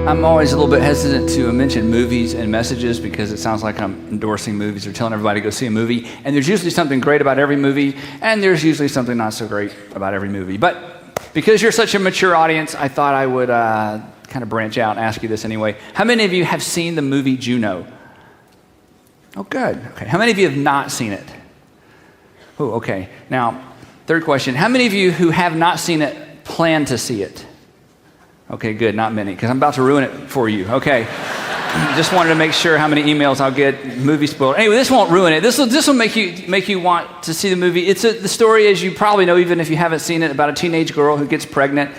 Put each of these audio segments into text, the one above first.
I'm always a little bit hesitant to mention movies and messages because it sounds like I'm endorsing movies or telling everybody to go see a movie. And there's usually something great about every movie, and there's usually something not so great about every movie. But because you're such a mature audience, I thought I would kind of branch out and ask you this anyway. How many of you have seen the movie Juno? Oh, good. Okay. How many of you have not seen it? Oh, okay. Now, third question. How many of you who have not seen it plan to see it? Okay, good. Not many, because I'm about to ruin it for you. Okay. Just wanted to make sure how many emails I'll get, movie spoiled. Anyway, this won't ruin it. This will make you want to see the movie. It's the story, as you probably know, even if you haven't seen it, about a teenage girl who gets pregnant.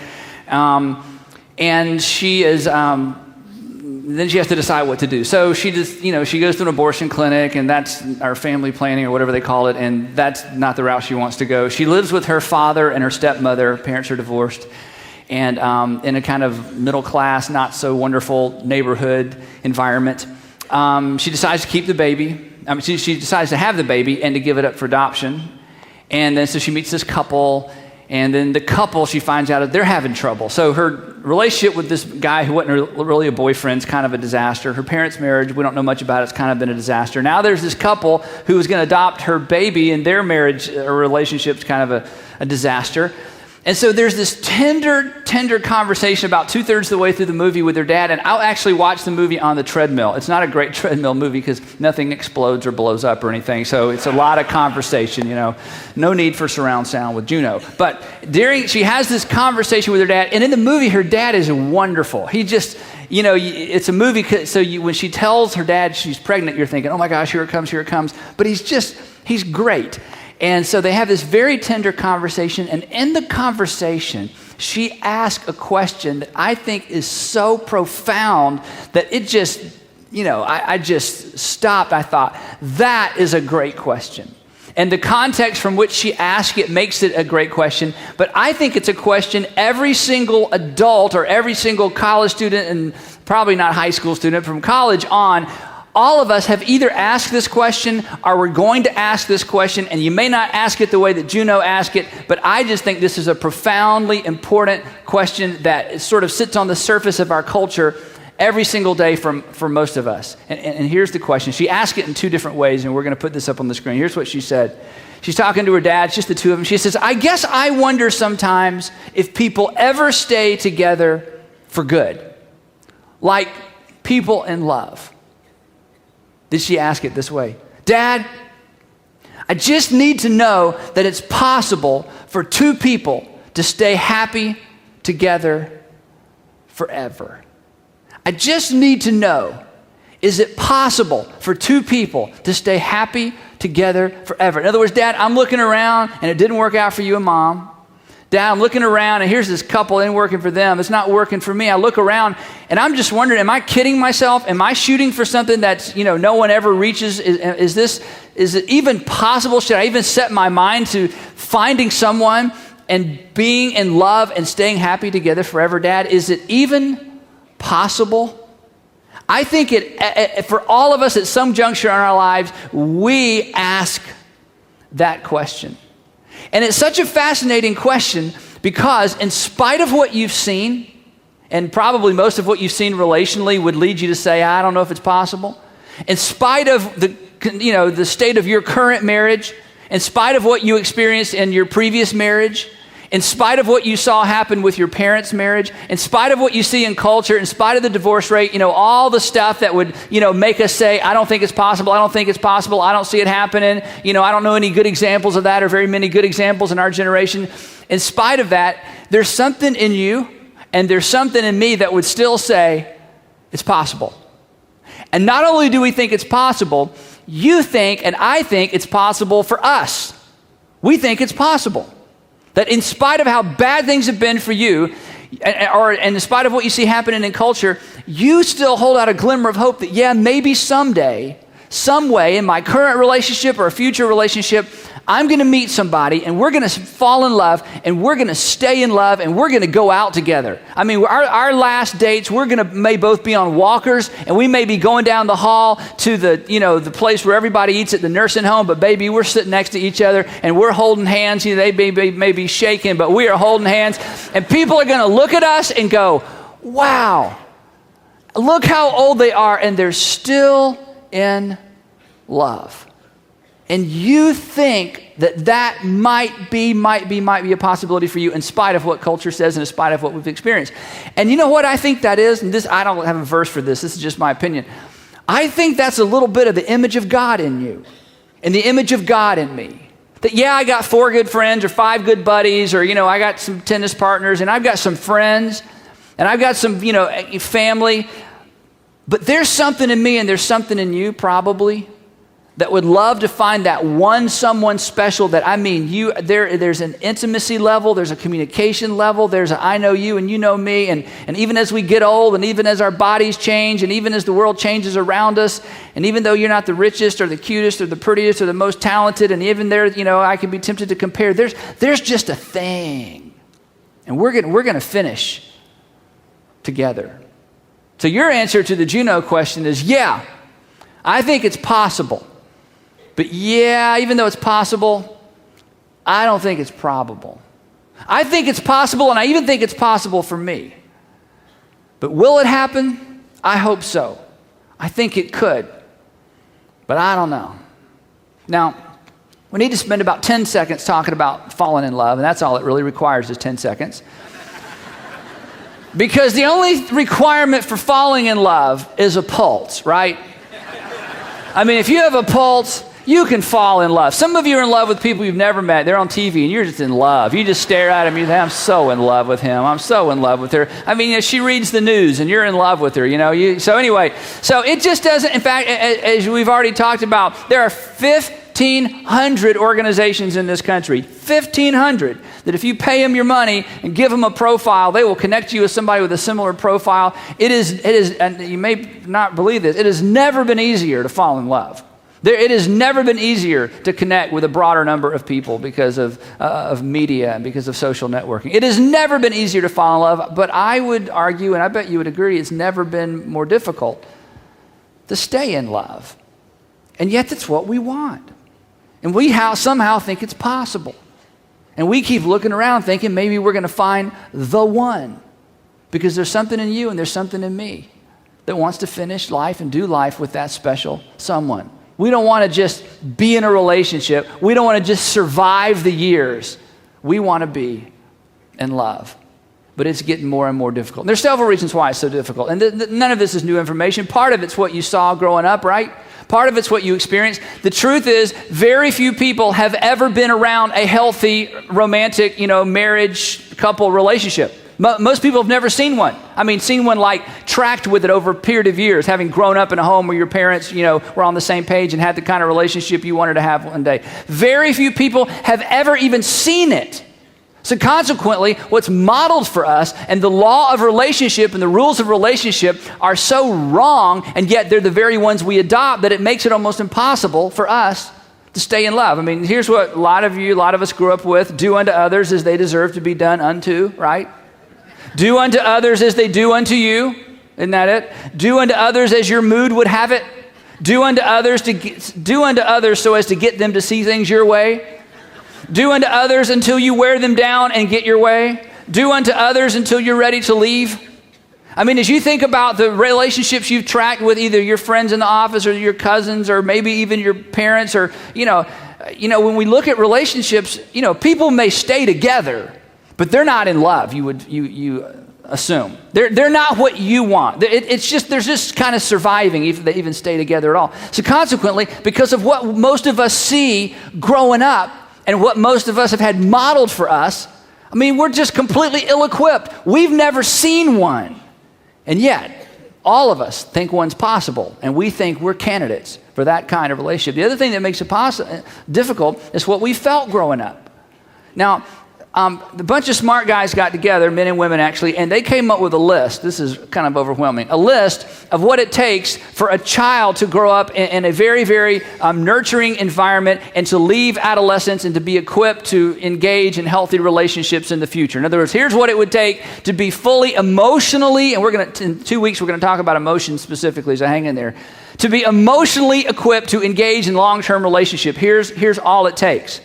And she is, then she has to decide what to do. So she just, she goes to an abortion clinic, and that's our family planning or whatever they call it, and that's not the route she wants to go. She lives with her father and her stepmother. Parents are divorced. And in a kind of middle class, not so wonderful neighborhood environment. She decides to keep the baby. She decides to have the baby and to give it up for adoption. And then so she meets this couple, and then the couple, she finds out that they're having trouble. So her relationship with this guy who wasn't really a boyfriend is kind of a disaster. Her parents' marriage, we don't know much about it, it's kind of been a disaster. Now there's this couple who is going to adopt her baby, and their marriage or relationship's kind of a disaster. And so there's this tender conversation about 2/3 of the way through the movie with her dad, and I'll actually watch the movie on the treadmill. It's not a great treadmill movie because nothing explodes or blows up or anything, so it's a lot of conversation, No need for surround sound with Juno. But she has this conversation with her dad, and in the movie, her dad is wonderful. He just, it's a movie, so when she tells her dad she's pregnant, you're thinking, oh my gosh, here it comes. But he's great. And so they have this very tender conversation, and in the conversation, she asks a question that I think is so profound that it just, I just stopped. I thought, that is a great question. And the context from which she asked it makes it a great question, but I think it's a question every single adult or every single college student, and probably not high school student, from college on, all of us have either asked this question or we're going to ask this question, and you may not ask it the way that Juno asked it, but I just think this is a profoundly important question that sort of sits on the surface of our culture every single day for most of us. And here's the question. She asked it in two different ways, and we're going to put this up on the screen. Here's what she said. She's talking to her dad, it's just the two of them. She says, I guess I wonder sometimes if people ever stay together for good, like people in love. Did she ask it this way? Dad, I just need to know that it's possible for two people to stay happy together forever. I just need to know, is it possible for two people to stay happy together forever? In other words, Dad, I'm looking around and it didn't work out for you and Mom. Dad, I'm looking around and here's this couple, it ain't working for them. It's not working for me. I look around and I'm just wondering, am I kidding myself? Am I shooting for something that's, no one ever reaches? Is it even possible? Should I even set my mind to finding someone and being in love and staying happy together forever, Dad? Is it even possible? I think for all of us at some juncture in our lives, we ask that question. And it's such a fascinating question because in spite of what you've seen, and probably most of what you've seen relationally would lead you to say, I don't know if it's possible. In spite of the state of your current marriage, in spite of what you experienced in your previous marriage, in spite of what you saw happen with your parents' marriage, in spite of what you see in culture, in spite of the divorce rate, all the stuff that would, make us say, I don't think it's possible, I don't think it's possible, I don't see it happening, I don't know any good examples of that or very many good examples in our generation. In spite of that, there's something in you and there's something in me that would still say, it's possible. And not only do we think it's possible, you think and I think it's possible for us. We think it's possible. That in spite of how bad things have been for you, or in spite of what you see happening in culture, you still hold out a glimmer of hope that, maybe someday, some way in my current relationship or a future relationship, I'm going to meet somebody and we're going to fall in love and we're going to stay in love and we're going to go out together. I mean, our last dates, may both be on walkers and we may be going down the hall to the place where everybody eats at the nursing home, but baby, we're sitting next to each other and we're holding hands. They may be shaking, but we are holding hands and people are going to look at us and go, wow, Look how old they are, and they're still in love. And you think that might be a possibility for you in spite of what culture says and in spite of what we've experienced. And you know what I think that is? And this, I don't have a verse for this. This is just my opinion. I think that's a little bit of the image of God in you and the image of God in me. That, yeah, I got 4 good friends or 5 good buddies, or, I got some tennis partners, and I've got some friends, and I've got some, family. But there's something in me and there's something in you probably that would love to find that one someone special that, there's an intimacy level, there's a communication level, there's a I know you and you know me, and even as we get old, and even as our bodies change, and even as the world changes around us, and even though you're not the richest or the cutest or the prettiest or the most talented, and even there, I can be tempted to compare, there's just a thing. And we're gonna finish together. So your answer to the Juno question is, yeah, I think it's possible. But yeah, even though it's possible, I don't think it's probable. I think it's possible, and I even think it's possible for me. But will it happen? I hope so. I think it could. But I don't know. Now, we need to spend about 10 seconds talking about falling in love, and that's all it really requires is 10 seconds. Because the only requirement for falling in love is a pulse, right? If you have a pulse, you can fall in love. Some of you are in love with people you've never met. They're on TV, and you're just in love. You just stare at them. You say, I'm so in love with him. I'm so in love with her. She reads the news, and you're in love with her. So anyway, so it just doesn't. In fact, as we've already talked about, there are 1,500 organizations in this country. 1,500 that if you pay them your money and give them a profile, they will connect you with somebody with a similar profile. It is, and you may not believe this, it has never been easier to fall in love. It has never been easier to connect with a broader number of people because of media and because of social networking. It has never been easier to fall in love, but I would argue, and I bet you would agree, it's never been more difficult to stay in love. And yet that's what we want. And we somehow think it's possible. And we keep looking around thinking maybe we're going to find the one. Because there's something in you and there's something in me that wants to finish life and do life with that special someone. We don't want to just be in a relationship. We don't want to just survive the years. We want to be in love. But it's getting more and more difficult. And there's several reasons why it's so difficult. And none of this is new information. Part of it's what you saw growing up, right? Part of it's what you experienced. The truth is, very few people have ever been around a healthy, romantic, marriage, couple relationship. Most people have never seen one. Seen one like tracked with it over a period of years, having grown up in a home where your parents, were on the same page and had the kind of relationship you wanted to have one day. Very few people have ever even seen it. So consequently, what's modeled for us and the law of relationship and the rules of relationship are so wrong, and yet they're the very ones we adopt, that it makes it almost impossible for us to stay in love. Here's what a lot of us grew up with. Do unto others as they deserve to be done unto, right? Do unto others as they do unto you. Isn't that it? Do unto others as your mood would have it. Do unto others so as to get them to see things your way. Do unto others until you wear them down and get your way. Do unto others until you're ready to leave. As you think about the relationships you've tracked with either your friends in the office or your cousins or maybe even your parents, or, when we look at relationships, people may stay together, but they're not in love, you assume. They're not what you want. They're just kind of surviving if they even stay together at all. So consequently, because of what most of us see growing up and what most of us have had modeled for us, we're just completely ill-equipped. We've never seen one. And yet, all of us think one's possible, and we think we're candidates for that kind of relationship. The other thing that makes it difficult is what we felt growing up. Now, a bunch of smart guys got together, men and women actually, and they came up with a list. This is kind of overwhelming. A list of what it takes for a child to grow up in a very, very nurturing environment and to leave adolescence and to be equipped to engage in healthy relationships in the future. In other words, here's what it would take to be fully emotionally, and in 2 weeks we're going to talk about emotions specifically, so hang in there. To be emotionally equipped to engage in long-term relationship, here's all it takes.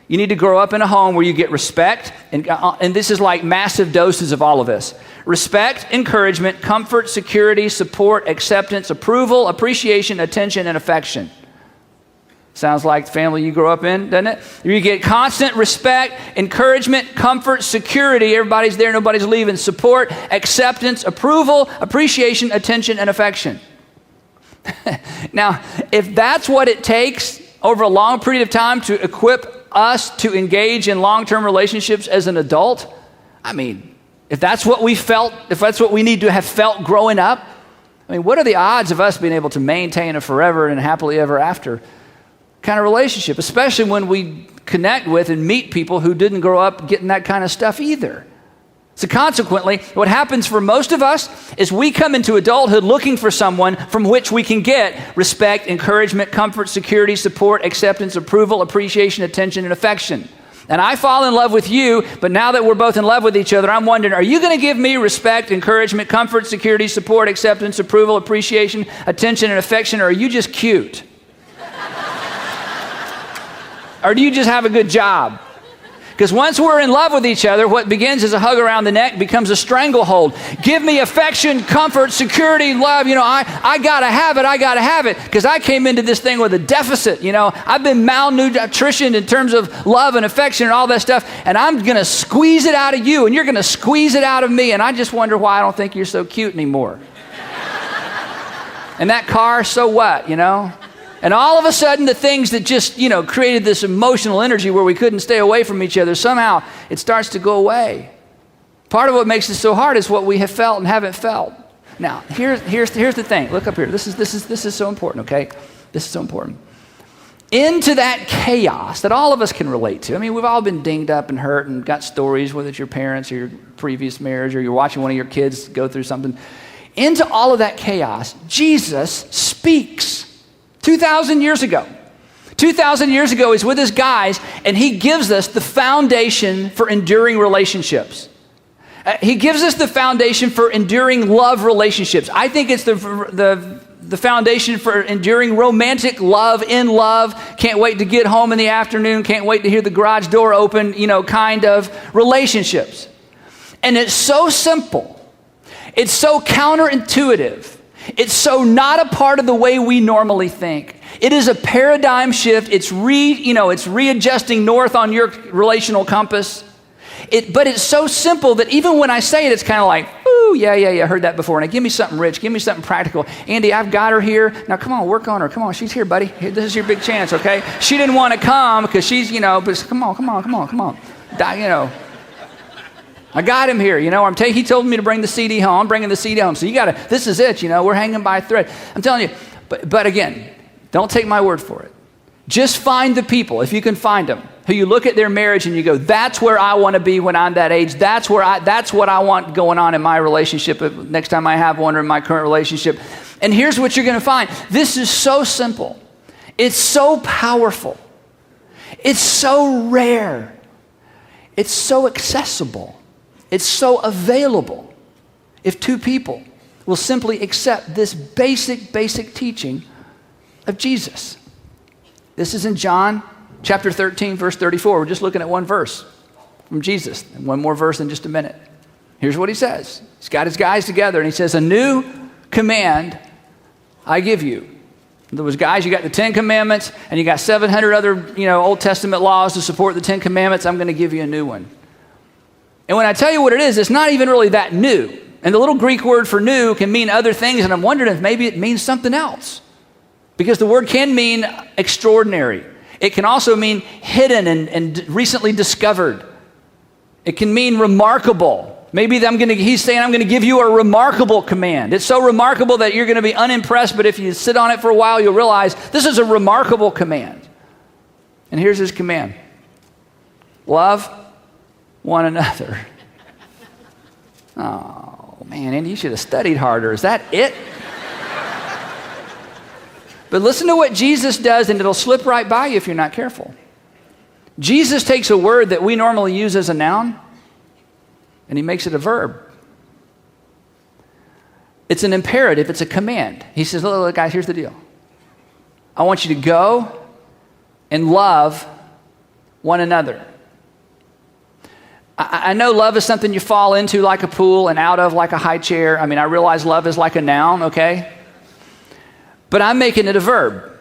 You need to grow up in a home where you get respect, and this is like massive doses of all of this. Respect, encouragement, comfort, security, support, acceptance, approval, appreciation, attention, and affection. Sounds like the family you grew up in, doesn't it? You get constant respect, encouragement, comfort, security. Everybody's there, nobody's leaving. Support, acceptance, approval, appreciation, attention, and affection. Now, if that's what it takes over a long period of time to equip us to engage in long-term relationships as an adult, I mean, if that's what we felt, if that's what we need to have felt growing up, I mean, what are the odds of us being able to maintain a forever and happily ever after kind of relationship, especially when we connect with and meet people who didn't grow up getting that kind of stuff either? So consequently, what happens for most of us is we come into adulthood looking for someone from which we can get respect, encouragement, comfort, security, support, acceptance, approval, appreciation, attention, and affection. And I fall in love with you, but now that we're both in love with each other, I'm wondering, are you going to give me respect, encouragement, comfort, security, support, acceptance, approval, appreciation, attention, and affection, or are you just cute? Or do you just have a good job? Because once we're in love with each other, what begins as a hug around the neck becomes a stranglehold. Give me affection, comfort, security, love. I got to have it. Because I came into this thing with a deficit. I've been malnutritioned in terms of love and affection and all that stuff. And I'm going to squeeze it out of you, and you're going to squeeze it out of me. And I just wonder why I don't think you're so cute anymore. And that car, so what, And all of a sudden, the things that just, created this emotional energy where we couldn't stay away from each other, somehow it starts to go away. Part of what makes it so hard is what we have felt and haven't felt. Now, here's the thing. Look up here. This is so important, okay? This is so important. Into that chaos that all of us can relate to. I mean, we've all been dinged up and hurt and got stories, whether it's your parents or your previous marriage or you're watching one of your kids go through something. Into all of that chaos, Jesus speaks. 2,000 years ago. 2,000 years ago, he's with his guys, and he gives us the foundation for enduring relationships. He gives us the foundation for enduring love relationships. I think it's the foundation for enduring romantic love, in love, can't wait to get home in the afternoon, can't wait to hear the garage door open, kind of relationships. And it's so simple. It's so counterintuitive. It's so not a part of the way we normally think. It is a paradigm shift. It's readjusting north on your relational compass. But it's so simple that even when I say it, it's kind of like, ooh, yeah, heard that before. Now give me something rich. Give me something practical. Andy, I've got her here. Now come on, work on her. Come on, she's here, buddy. This is your big chance, okay? She didn't want to come because she's, but come on. I got him here, he told me to bring the CD home. I'm bringing the CD home. So this is it, we're hanging by a thread. I'm telling you, but again, don't take my word for it. Just find the people, if you can find them, who you look at their marriage and you go, that's where I want to be when I'm that age. That's what I want going on in my relationship next time I have one or in my current relationship. And here's what you're going to find. This is so simple. It's so powerful. It's so rare. It's so accessible. It's so available if two people will simply accept this basic teaching of Jesus. This is in John chapter 13, verse 34. We're just looking at one verse from Jesus, and one more verse in just a minute. Here's what he says. He's got his guys together, and he says, a new command I give you. In other words, guys, you got the 10 commandments, and you got 700 other, Old Testament laws to support the 10 commandments. I'm going to give you a new one. And when I tell you what it is, it's not even really that new. And the little Greek word for new can mean other things, and I'm wondering if maybe it means something else. Because the word can mean extraordinary. It can also mean hidden and recently discovered. It can mean remarkable. Maybe he's saying, I'm going to give you a remarkable command. It's so remarkable that you're going to be unimpressed, but if you sit on it for a while, you'll realize this is a remarkable command. And here's his command. Love one another. Oh, man, Andy, you should have studied harder. Is that it? But listen to what Jesus does, and it'll slip right by you if you're not careful. Jesus takes a word that we normally use as a noun, and he makes it a verb. It's an imperative. It's a command. He says, look, guys, here's the deal. I want you to go and love one another. I know love is something you fall into like a pool and out of like a high chair. I realize love is like a noun, okay? But I'm making it a verb.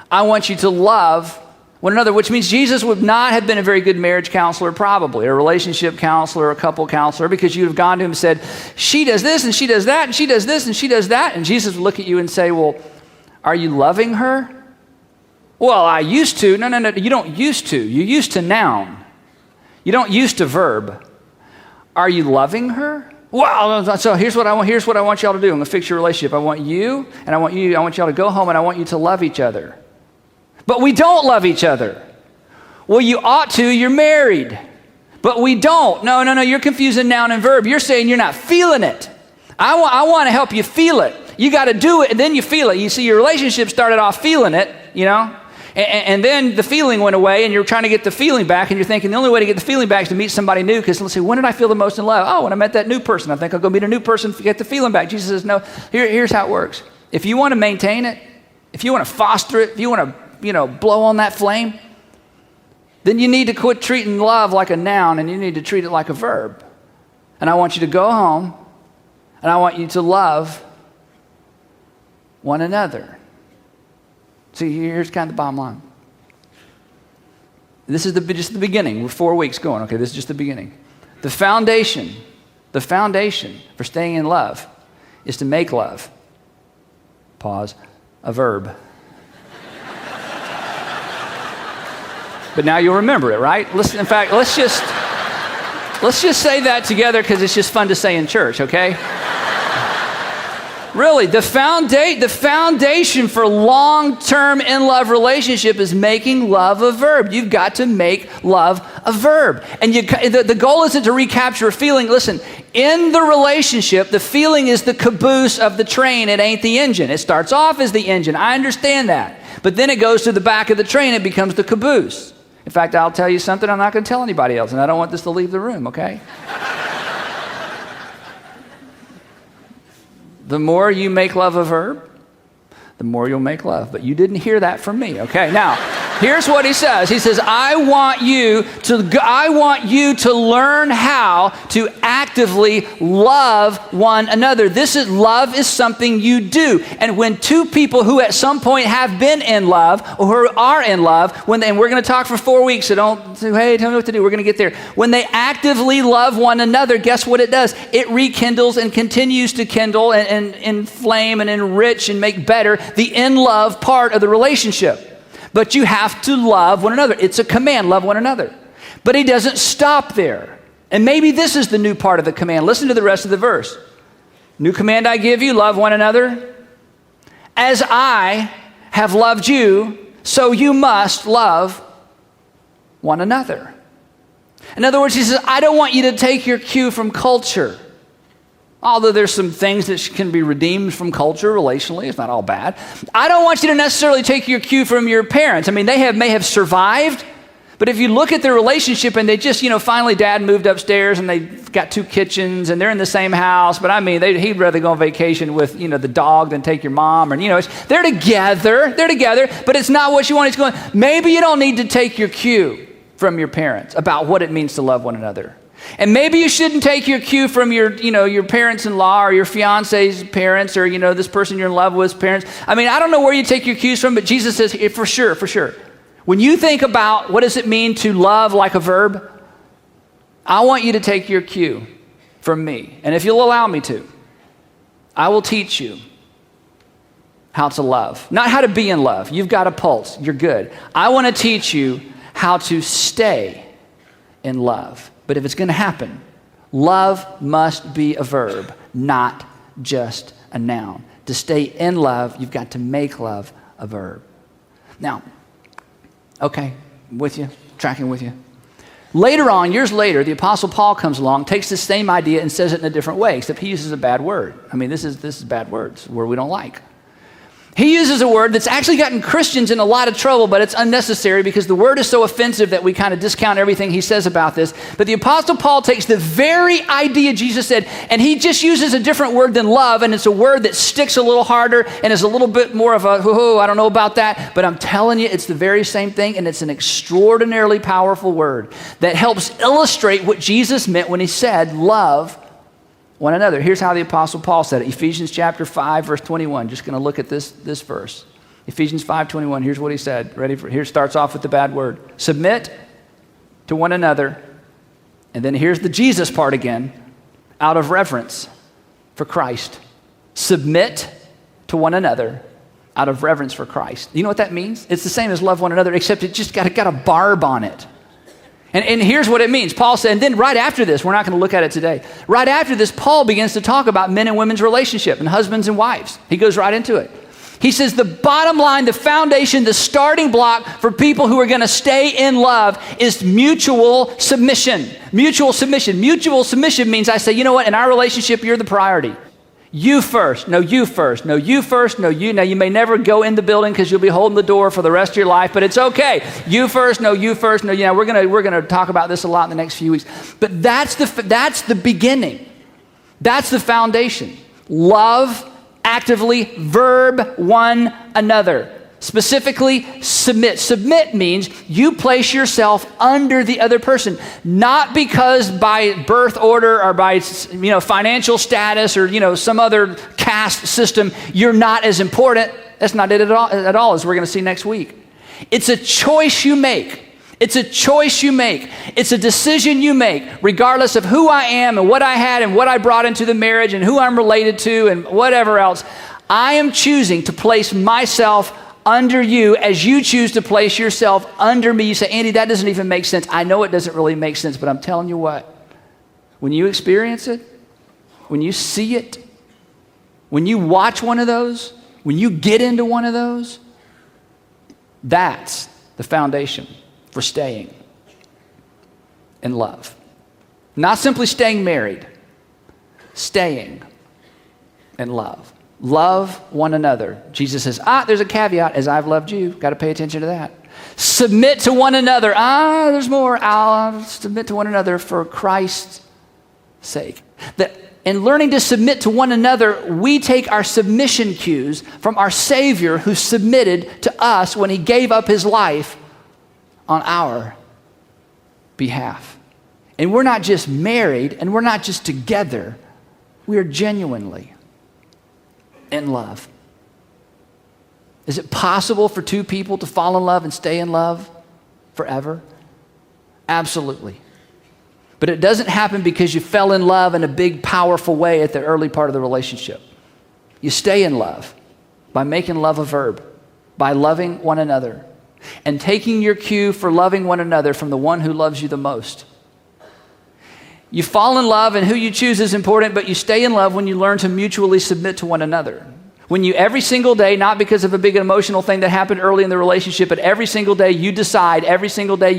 I want you to love one another, which means Jesus would not have been a very good marriage counselor, probably, a relationship counselor, a couple counselor, because you'd have gone to him and said, she does this and she does that and she does this and she does that. And Jesus would look at you and say, well, are you loving her? Well, I used to. No, you don't used to. You used to noun. You don't used to verb. Are you loving her? Well, so here's what I want y'all to do. I'm going to fix your relationship. I want you and I want y'all to go home and I want you to love each other. But we don't love each other. Well, you ought to. You're married. But we don't. No. You're confusing noun and verb. You're saying you're not feeling it. I want to help you feel it. You got to do it and then you feel it. You see, your relationship started off feeling it, And then the feeling went away and you're trying to get the feeling back and you're thinking the only way to get the feeling back is to meet somebody new, because let's see, when did I feel the most in love? Oh, when I met that new person. I think I'll go meet a new person to get the feeling back. Jesus says, no, here's how it works. If you want to maintain it, if you want to foster it, if you want to, blow on that flame, then you need to quit treating love like a noun and you need to treat it like a verb. And I want you to go home and I want you to love one another. See, here's kind of the bottom line. This is just the beginning. We're 4 weeks going. Okay, this is just the beginning. The foundation for staying in love is to make love. Pause. A verb. But now you'll remember it, right? Listen, in fact, let's just say that together because it's just fun to say in church, okay? Really, the foundation for long-term in-love relationship is making love a verb. You've got to make love a verb. And the goal isn't to recapture a feeling. Listen, in the relationship, the feeling is the caboose of the train. It ain't the engine. It starts off as the engine. I understand that. But then it goes to the back of the train. It becomes the caboose. In fact, I'll tell you something I'm not going to tell anybody else, and I don't want this to leave the room, okay? The more you make love a verb, the more you'll make love. But you didn't hear that from me, okay? Now, here's what he says. He says, I want you to learn how to actively love one another. Love is something you do. And when two people who at some point have been in love or who are in love, and we're going to talk for 4 weeks, so don't say, hey, tell me what to do. We're going to get there. When they actively love one another, guess what it does? It rekindles and continues to kindle and inflame and enrich and make better the in-love part of the relationship. But you have to love one another. It's a command, love one another. But he doesn't stop there. And maybe this is the new part of the command. Listen to the rest of the verse. New command I give you, love one another. As I have loved you, so you must love one another. In other words, he says, I don't want you to take your cue from culture. Although there's some things that can be redeemed from culture relationally, it's not all bad. I don't want you to necessarily take your cue from your parents. They may have survived, but if you look at their relationship and they just, finally dad moved upstairs and they've got 2 kitchens and they're in the same house, but he'd rather go on vacation with, the dog than take your mom, or, they're together, but it's not what you want. It's going, maybe you don't need to take your cue from your parents about what it means to love one another. And maybe you shouldn't take your cue from your parents-in-law or your fiance's parents or, this person you're in love with's parents. I don't know where you take your cues from, but Jesus says, for sure. When you think about what does it mean to love like a verb, I want you to take your cue from me. And if you'll allow me to, I will teach you how to love. Not how to be in love. You've got a pulse. You're good. I want to teach you how to stay in love. But if it's going to happen, love must be a verb, not just a noun. To stay in love, you've got to make love a verb. Now, okay, with you, tracking with you. Later on, years later, the Apostle Paul comes along, takes the same idea and says it in a different way, except he uses a bad word. This is bad words, a word we don't like. He uses a word that's actually gotten Christians in a lot of trouble, but it's unnecessary because the word is so offensive that we kind of discount everything he says about this. But the Apostle Paul takes the very idea Jesus said, and he just uses a different word than love, and it's a word that sticks a little harder and is a little bit more of a, I don't know about that, but I'm telling you, it's the very same thing, and it's an extraordinarily powerful word that helps illustrate what Jesus meant when he said, love one another. Here's how the Apostle Paul said it. Ephesians chapter 5, verse 21. Just going to look at this verse. Ephesians 5:21. Here's what he said. Here starts off with the bad word. Submit to one another. And then here's the Jesus part again. Out of reverence for Christ. Submit to one another out of reverence for Christ. You know what that means? It's the same as love one another, except it just got a barb on it. And here's what it means. Paul said, and then right after this, we're not going to look at it today. Right after this, Paul begins to talk about men and women's relationship and husbands and wives. He goes right into it. He says the bottom line, the foundation, the starting block for people who are going to stay in love is mutual submission. Mutual submission. Mutual submission means I say, you know what, in our relationship, you're the priority. You first. No, you first. No, you first. No, you. Now, you may never go in the building because you'll be holding the door for the rest of your life, but it's okay. You first. No, you first. No, yeah, we're gonna talk about this a lot in the next few weeks. But that's the beginning. That's the foundation. Love actively, verb one another. Specifically, submit. Submit means you place yourself under the other person, not because by birth order or by financial status or some other caste system you're not as important. That's not it at all, as we're going to see next week. It's a choice you make. It's a choice you make. It's a decision you make, regardless of who I am and what I had and what I brought into the marriage and who I'm related to and whatever else. I am choosing to place myself under you as you choose to place yourself under me. You say, Andy, that doesn't even make sense. I know it doesn't really make sense, but I'm telling you what, when you experience it, when you see it, when you watch one of those, when you get into one of those, that's the foundation for staying in love. Not simply staying married, staying in love. Love one another. Jesus says, there's a caveat, as I've loved you. Got to pay attention to that. Submit to one another. There's more. I'll submit to one another for Christ's sake. In learning to submit to one another, we take our submission cues from our Savior who submitted to us when he gave up his life on our behalf. And we're not just married and we're not just together. We are genuinely in love. Is it possible for two people to fall in love and stay in love forever? Absolutely. But it doesn't happen because you fell in love in a big, powerful way at the early part of the relationship. You stay in love by making love a verb, by loving one another, and taking your cue for loving one another from the one who loves you the most. You fall in love, and who you choose is important, but you stay in love when you learn to mutually submit to one another. When you every single day, not because of a big emotional thing that happened early in the relationship, but every single day you decide, and every single day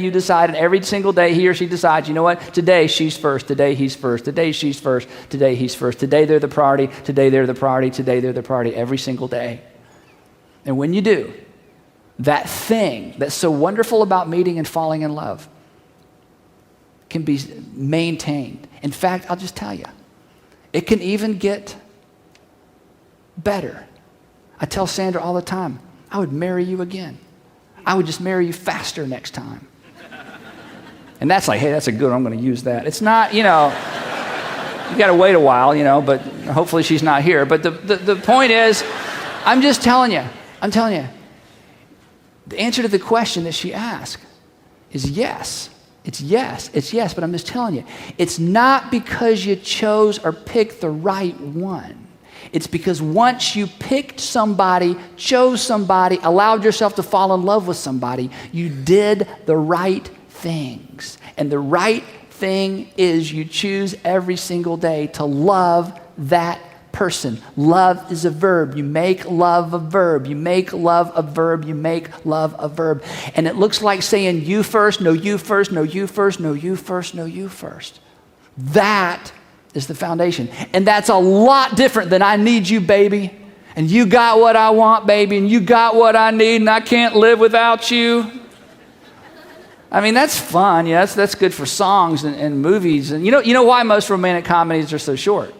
he or she decides, you know what, today she's first, today he's first, today she's first, today he's first, today they're the priority, today they're the priority, today they're the priority, every single day. And when you do, that thing that's so wonderful about meeting and falling in love can be maintained. In fact, I'll just tell you, it can even get better. I tell Sandra all the time, I would marry you again. I would just marry you faster next time. And that's like, hey, that's a good one. I'm going to use that. It's not, you got to wait a while, but hopefully she's not here. But the point is, I'm telling you, the answer to the question that she asked is yes. It's yes, but I'm just telling you, it's not because you chose or picked the right one. It's because once you picked somebody, chose somebody, allowed yourself to fall in love with somebody, you did the right things. And the right thing is you choose every single day to love that person. Love is a verb. You make love a verb. You make love a verb. You make love a verb. And it looks like saying you first, no you first, no you first, no you first, no you first. That is the foundation. And that's a lot different than I need you, baby. and you got what I want, baby, and you got what I need, and I can't live without you. I mean, that's fun. Yeah, that's good for songs and movies. And you know why most romantic comedies are so short?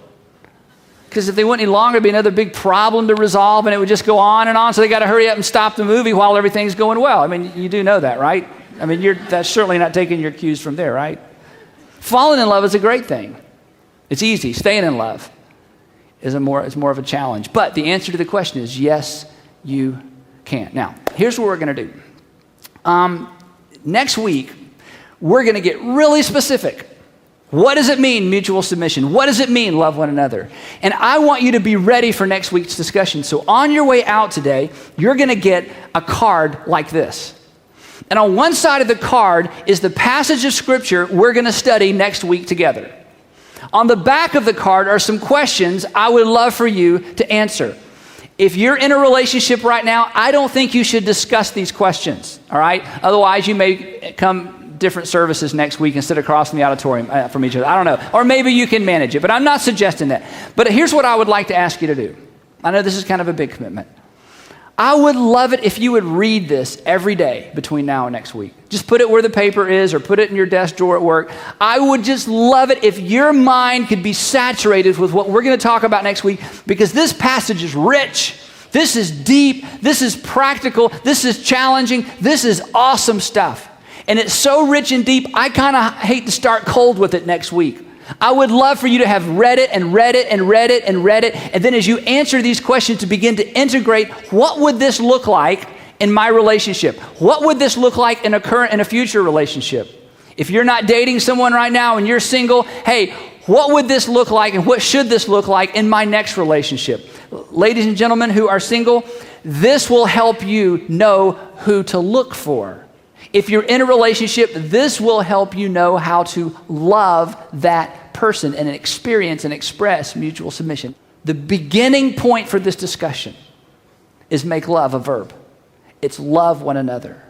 Because if they went any longer, it'd be another big problem to resolve, and it would just go on and on. So they got to hurry up and stop the movie while everything's going well. I mean, you do know that, right? I mean, that's certainly not taking your cues from there, right? Falling in love is a great thing. It's easy. Staying in love is more of a challenge. But the answer to the question is yes, you can. Now, here's what we're going to do. Next week, we're going to get really specific. What does it mean, mutual submission? What does it mean, love one another? And I want you to be ready for next week's discussion. So on your way out today, you're going to get a card like this. And on one side of the card is the passage of Scripture we're going to study next week together. On the back of the card are some questions I would love for you to answer. If you're in a relationship right now, I don't think you should discuss these questions, all right? Otherwise, you may come different services next week instead of crossing the auditorium from each other. I don't know. Or maybe you can manage it, but I'm not suggesting that. But here's what I would like to ask you to do. I know this is kind of a big commitment. I would love it if you would read this every day between now and next week. Just put it where the paper is or put it in your desk drawer at work. I would just love it if your mind could be saturated with what we're going to talk about next week, because this passage is rich. This is deep. This is practical. This is challenging. This is awesome stuff. And it's so rich and deep, I kind of hate to start cold with it next week. I would love for you to have read it and read it and read it and read it. And then as you answer these questions, to begin to integrate, what would this look like in my relationship? What would this look like in a current and a future relationship? If you're not dating someone right now and you're single, hey, what would this look like and what should this look like in my next relationship? Ladies and gentlemen who are single, this will help you know who to look for. If you're in a relationship, this will help you know how to love that person and experience and express mutual submission. The beginning point for this discussion is make love a verb. It's love one another.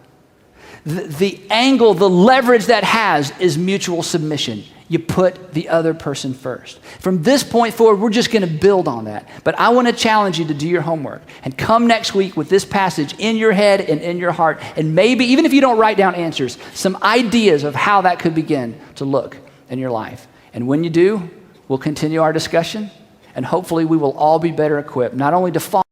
The angle, the leverage that has is mutual submission. You put the other person first. From this point forward, we're just going to build on that. But I want to challenge you to do your homework and come next week with this passage in your head and in your heart. And maybe, even if you don't write down answers, some ideas of how that could begin to look in your life. And when you do, we'll continue our discussion. And hopefully we will all be better equipped, not only to follow